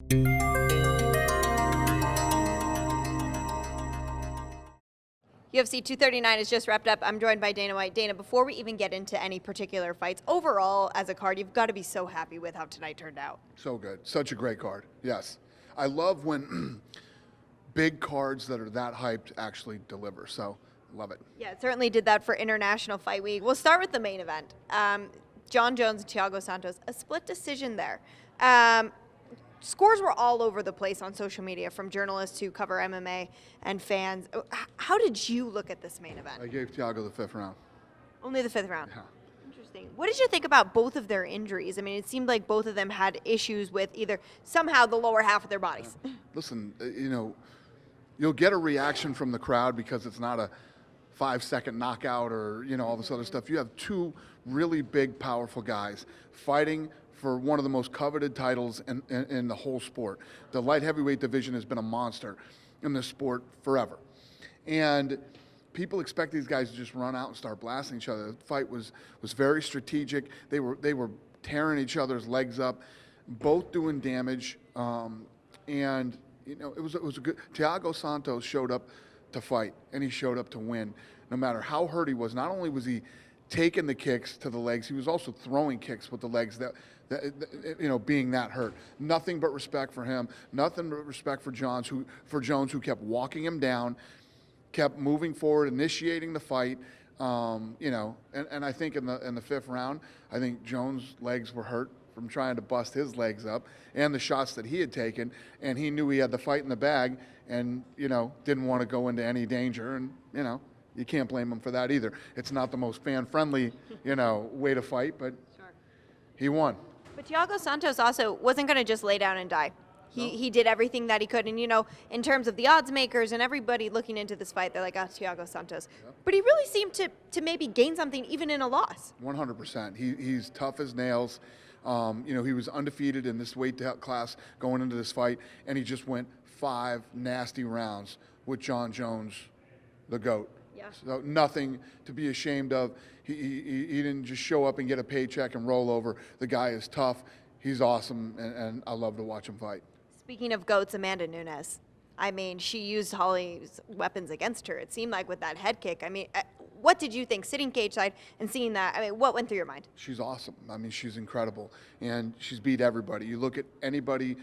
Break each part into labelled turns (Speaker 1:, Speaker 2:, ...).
Speaker 1: UFC 239 is just wrapped up. I'm joined by Dana White. Dana, before we even get into any particular fights, overall as a card, you've got to be so happy with how tonight turned out.
Speaker 2: So good. Such a great card. Yes. I love when big cards that are that hyped actually deliver. So, love it.
Speaker 1: Yeah, it certainly did that for International Fight Week. We'll start with the main event. John Jones and Thiago Santos, a split decision there. Scores were all over the place on social media, from journalists who cover MMA and fans. How did you look at this main event?
Speaker 2: I gave Thiago the 5th round.
Speaker 1: Only the 5th round?
Speaker 2: Yeah.
Speaker 1: Interesting. What did you think about both of their injuries? I mean, it seemed like both of them had issues with either somehow the lower half of their bodies.
Speaker 2: Listen, you'll get a reaction from the crowd because it's not a 5-second knockout or, all this other stuff. You have two really big, powerful guys fighting for one of the most coveted titles in the whole sport. The light heavyweight division has been a monster in this sport forever. And people expect these guys to just run out and start blasting each other. The fight was very strategic. They were tearing each other's legs up, both doing damage. And it was a good. Thiago Santos showed up to fight, and he showed up to win. No matter how hurt he was, not only was he taking the kicks to the legs, he was also throwing kicks with the legs that being that hurt. Nothing but respect for him. Nothing but respect for Jones, who kept walking him down, kept moving forward, initiating the fight. And I think in the 5th round, I think Jones' legs were hurt from trying to bust his legs up and the shots that he had taken, and he knew he had the fight in the bag, and didn't want to go into any danger, and you can't blame him for that either. It's not the most fan-friendly way to fight, but sure, he won.
Speaker 1: But Thiago Santos also wasn't going to just lay down and die. He did everything that he could. And, in terms of the odds makers and everybody looking into this fight, they're like, Thiago Santos. Yep. But he really seemed to maybe gain something even in a loss.
Speaker 2: 100%. He's tough as nails. He was undefeated in this weight class going into this fight, and he just went 5 nasty rounds with John Jones, the GOAT.
Speaker 1: Yeah.
Speaker 2: So nothing to be ashamed of. He didn't just show up and get a paycheck and roll over. The guy is tough. He's awesome, and I love to watch him fight.
Speaker 1: Speaking of GOATs, Amanda Nunez. I mean, she used Holly's weapons against her, it seemed like, with that head kick. I mean, what did you think, sitting cage side and seeing that? I mean, what went through your mind?
Speaker 2: She's awesome. I mean, she's incredible, and she's beat everybody. You look at anybody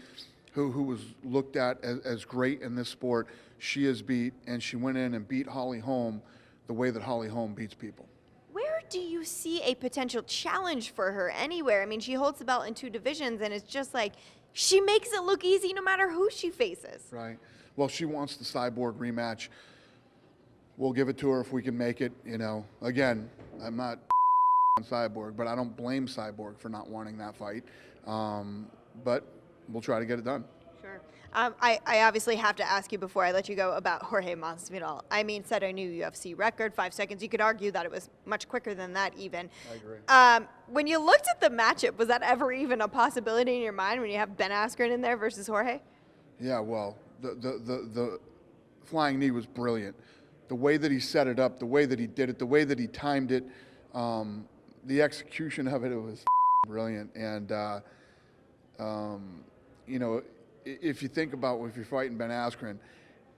Speaker 2: who was looked at as great in this sport, she is beat, and she went in and beat Holly Holm the way that Holly Holm beats people.
Speaker 1: Where do you see a potential challenge for her anywhere? I mean, she holds the belt in 2 divisions, and it's just like she makes it look easy no matter who she faces.
Speaker 2: Right. Well, she wants the Cyborg rematch. We'll give it to her if we can make it. Again, I'm not on Cyborg, but I don't blame Cyborg for not wanting that fight. But we'll try to get it done.
Speaker 1: Sure. I obviously have to ask you before I let you go about Jorge Masvidal. I mean, set a new UFC record, 5 seconds. You could argue that it was much quicker than that even.
Speaker 2: I agree.
Speaker 1: When you looked at the matchup, was that ever even a possibility in your mind when you have Ben Askren in there versus Jorge?
Speaker 2: Yeah, well, the flying knee was brilliant. The way that he set it up, the way that he did it, the way that he timed it, the execution of it was brilliant. And, if you think about if you're fighting Ben Askren,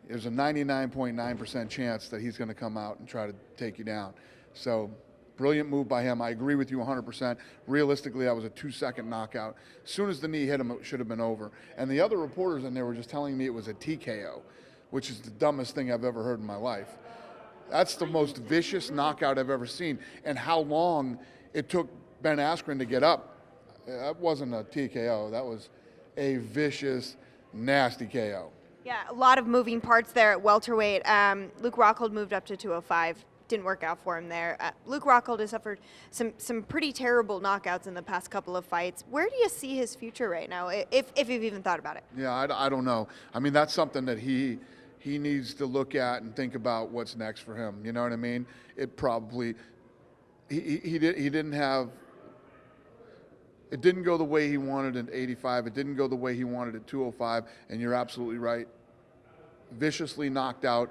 Speaker 2: there's a 99.9% chance that he's going to come out and try to take you down. So, brilliant move by him. I agree with you 100%. Realistically, that was a 2-second knockout. As soon as the knee hit him, it should have been over. And the other reporters in there were just telling me it was a TKO, which is the dumbest thing I've ever heard in my life. That's the most vicious knockout I've ever seen. And how long it took Ben Askren to get up. That wasn't a TKO. That was a vicious, nasty KO.
Speaker 1: Yeah, a lot of moving parts there at welterweight. Luke Rockhold moved up to 205. Didn't work out for him there. Luke Rockhold has suffered some pretty terrible knockouts in the past couple of fights. Where do you see his future right now, if you've even thought about it?
Speaker 2: Yeah, I don't know. I mean, that's something that he needs to look at and think about what's next for him. You know what I mean? It probably he didn't have. It didn't go the way he wanted at 85. It didn't go the way he wanted at 205. And you're absolutely right. Viciously knocked out.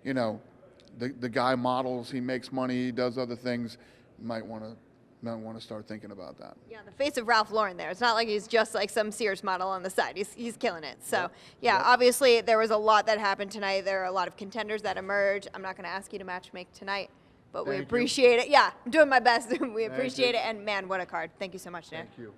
Speaker 2: The guy models. He makes money. He does other things. You might want to might want to start thinking about that.
Speaker 1: Yeah, the face of Ralph Lauren there. It's not like he's just like some Sears model on the side. He's killing it. So,
Speaker 2: Yep.
Speaker 1: yeah,
Speaker 2: Yep.
Speaker 1: obviously there was a lot that happened tonight. There are a lot of contenders that emerge. I'm not going to ask you to match make tonight, but we
Speaker 2: Thank you.
Speaker 1: appreciate it. Yeah, I'm doing my best. We appreciate
Speaker 2: you.
Speaker 1: it. And man, what a card. Thank you so much, Dan.
Speaker 2: Thank you.